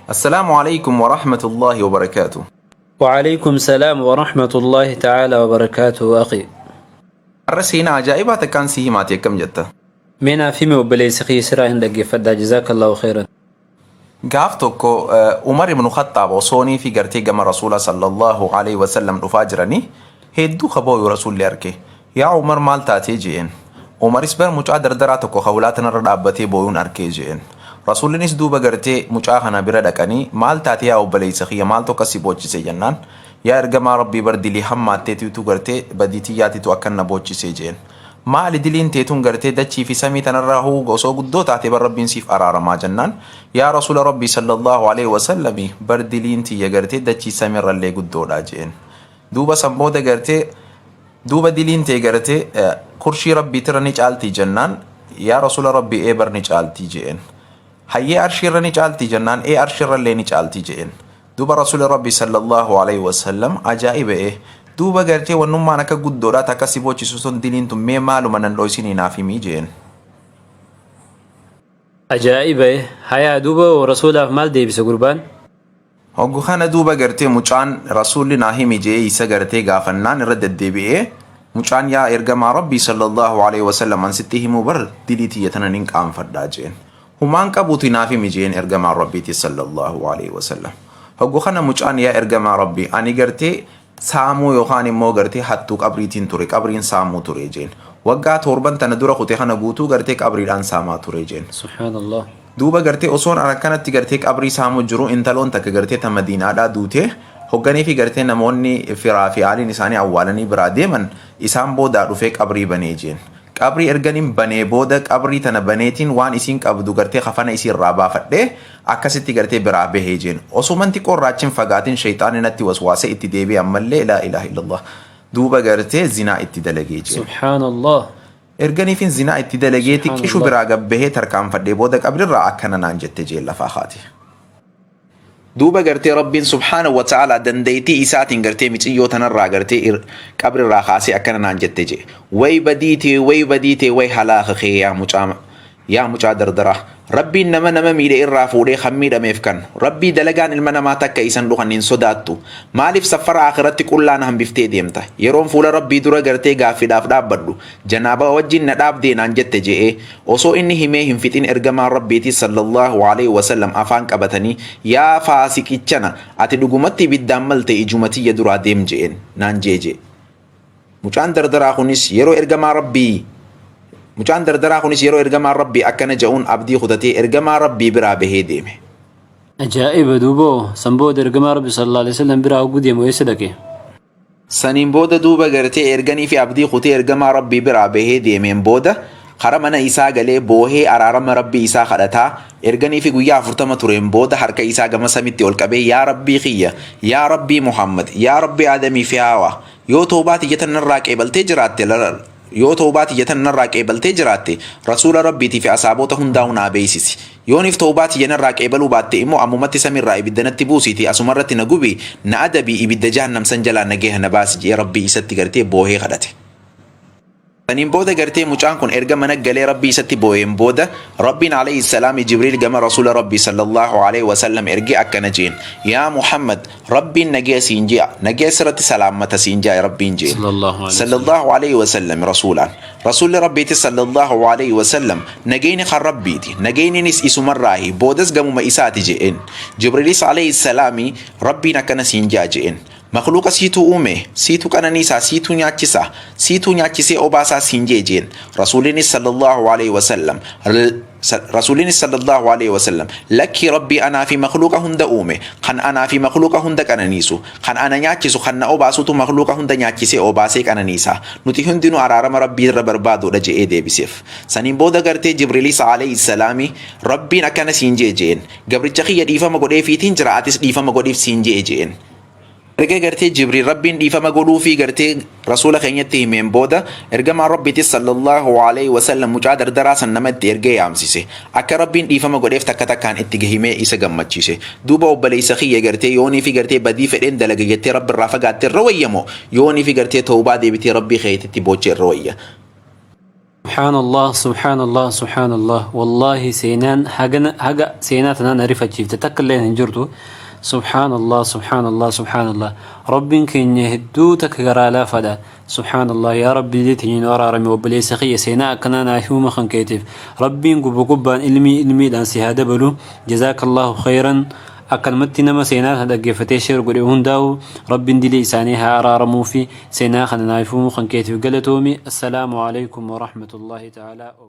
السلام عليكم ورحمة الله وبركاته. وعليكم السلام ورحمة الله تعالى وبركاته أخي. الرسينا عجائبات كان سيهمات كم جتا. منا في وبليس خي سرا عندك فدا جزاك الله خيرا. قافتوكو عمر بن الخطاب وصوني في قرتي قم رسول صلى الله عليه وسلم رفاجرني هيدو خبوي رسول لاركي يا عمر مال تاتي جين عمر اسبر مجا دردراتكو خولاتنا ردابتي بويون اركي جين رسول نس دوبا قرتي مجا خنا بردكني مال تاتي يا وبليس خي مال تو كسي بوچي سي يا ارجما ربي بردي لي حماتي تو قرتي بديتياتي تو اكن بوچي سي جين maali diliin teetun gartee dachii fi samii tanarraa huu osoo guddoo taate bar rabbiin siif araaramaa jennaan yaa rasuula rabbii sallallahu alaihi wasallam bar diliin tiyya gartee dachii samiirrallee guddoodha jeen duuba sanbooda gartee duuba diliin tee gartee kurshii rabbii tirra ni caaltii jennaan yaa rasuula rabbii bar ni caaltii jeen hayyee arshiirra ni caaltii jennaan arshiirrallee ni caaltii jeen duuba rasuula rabbii sallallahu alaihi wasallam ajaa'iba duuba gartee wannummaan akka guddoodhaa takka si bochisu sun diliin tun mee maaluma nan dhoysinii naaf himii jeen. Ajaa'iba hayaa duuba rasuulaaf maal deebise gurbaan? Hoggu kana duuba gartee mucaan rasuulli naa himi jee isa gartee gaafannaan irra deddeebi'ee mucaan yaa ergamaa rabbii sallallahu alaihi wasallam an sitti himuu bar dilii tiyya tana nin qaanfadhaa jeen. Humaan qabuuti naaf himi jeen ergamaa rabbiiti sallallahu alaihi wasallam. Hoggu kana mucaan yaa ergamaa rabbii ani gartee saamuu yookaan immoo gartee hattuu qabriitiin ture qabriin saamuu ture jeen waggaa torban tana dura kutee kana guutuu gartee qabriidhaan saamaa ture jeen subhaanallah duuba gartee osoon akkanatti gartee qabrii saamuu jiru intaloon takka gartee ta madiinaadhaa duutee hogganii fi gartee namoonni firaa fi aaliin isaanii awwaalanii biraa deeman isaan boodaa dhufee qabrii banee jeen qabrii erganiin banee booda qabrii tana baneetiin waan isiin qabdu gartee kafana isiirraa baafadhee akkasitti gartee biraa bahee jeen osumanti qorraachiin fagaatiin shayxaanii natti waswaase itti deebi'e ammallee laa ilaaha illallah duuba gartee zinaa itti dalagee jeen subhaanallah erganiifin zinaa itti dalagee xiqqishu biraa gabbahee tarkaanfadhee booda qabrirraa akkana naan jette jeen lafaa haati duuba gartee rabbiin subhaanahu wa ta'ala dandeetii isaatiin gartee miciyyoo tanarraa gartee qabrirraa kaasee akkana naan jette jee way badiite way halaaqa kee yaa mucaa dardaraa rabbiin nama miidhe irraa fuudhee kan miidhameef kan rabbii dalagaan ilma namaa takka isan dhukan hin sodaattu maaliif safara akhiratti qullaan hambiftee deemta yeroon fuula rabbii dura gartee gaaffiidhaaf dhaabbadhu janaaba wajjin na dhaabdee naan jette je'ee osoo inni himee hin fixin ergamaan rabbiiti sallallahu alaihi wasallam afaan qabatanii yaa faasiqichana ati dhugumatti ibiddaan malte ijumatiyya duraa deem je'een naan jeeje mucaan dardaraa kunis yeroo ergamaa rabbii akkana ja'uun abdii kutatee ergamaa rabbii biraa bahee deeme. Ajaa'iba duuboo sanbooda ergamaa rabbi sallallahu alaihi wasallam biraa ugu deemu eessa dhaqe? Saniin booda duuba gartee erganii fi abdii kutee ergamaa rabbii biraa bahee deemeen booda kara mana isaa galee boohee araarama rabbii isaa kadhataa erganii fi guyyaa 40 tureen booda harka isaa gama samitti ol qabee yaa rabbii kiyya yaa rabbii Muhammad yaa rabbii Aadamii fi Haawaa yoo toobaati jetanirraa qeebaltee jiraatte yoo toobaati jetanirraa qeebaltee jiraatte rasuula rabbiitii fi asaabota hundaa'u naa beeksisi yooniif toobaati jenarraa qeebaluu baatte immoo ammumatti samiirraa ibiddanatti buusiiti asumarratti na gubi na adabii ibidda jahannam san jalaa nagee na baasi jee rabbii isatti gartee boohee kadhate. Saniin booda gartee mucaan kun erga mana galee rabbii isatti boo'een booda rabbiin alayhi salaami jibriil gama rasuula rabbii sallallahu alaihi wasallam erge akkana jeen yaa Muhammad rabbiin nagee siin ji'a nagee sirratti salaammata siin ji'a rabbiin jeen sallallahu alaihi wasallam rasuulli rabbiiti sallallahu alaihi wasallam nageenyi kan rabbiiti nageenyinis isumarraahi boodas gamuma isaati jeen jibriilis alayhi salaami rabbiin akkana siin ji'a jeen makluuqa siituu uume siituu qananiisaa siituu nyaachisee obaasaa siin jeejeen rasuulinis sallallahu alaihi wasallam lakki rabbii anaa fi makluuqa hunda uume kan anaa fi makluuqa hunda qananiisu kan ana nyaachisu kan na obaasutu makluuqa hunda nyaachisee obaasee qananiisaa nuti hundinuu araarama rabbii irra barbaaduudha je'ee deebiseef saniin booda gartee jibriilis alayhi salaami rabbiin akkana siin jeejeen gabricha kiyya dhiifama godheefiitiin jira atis dhiifama godhiif siin jeejeen erga gartee jibriil rabbiin dhiifama godhuu fi gartee rasuula keenyatti himeen booda ergamaan rabbiitis sallallahu alaihi wasallam mucaa dardaraa san nama itti ergee yaamsise akka rabbiin dhiifama godheef takka takkaan itti gahimee isa gammachiise duuba obboleessa kiyya gartee yoonii fi gartee badii fedheen dalaga jettee rabbi irraa fagaatte irra wayyamoo yoonii fi gartee tawbaa deebitee rabbii keetitti boochee irra wayya سبحان الله سبحان الله سبحان الله والله سينان حاجة سيناتنا نعرف أجيب تتكلم هنجرتو سبحان الله سبحان الله سبحان الله رب كن يهدو تكغرالا فدا سبحان الله يا ربي ديتني نورا رمي وبلي سخي سينا كنا نايفو مخن كيتف ربي قبان علمي دان سيهاده بلو جزاك الله خيرا أكل متنا ما سينا هذا جفتي شر قريهون داو رب دلي سانيها أرارمو في سينا خنا نايفو مخن كيتف قلتومي السلام عليكم ورحمة الله تعالى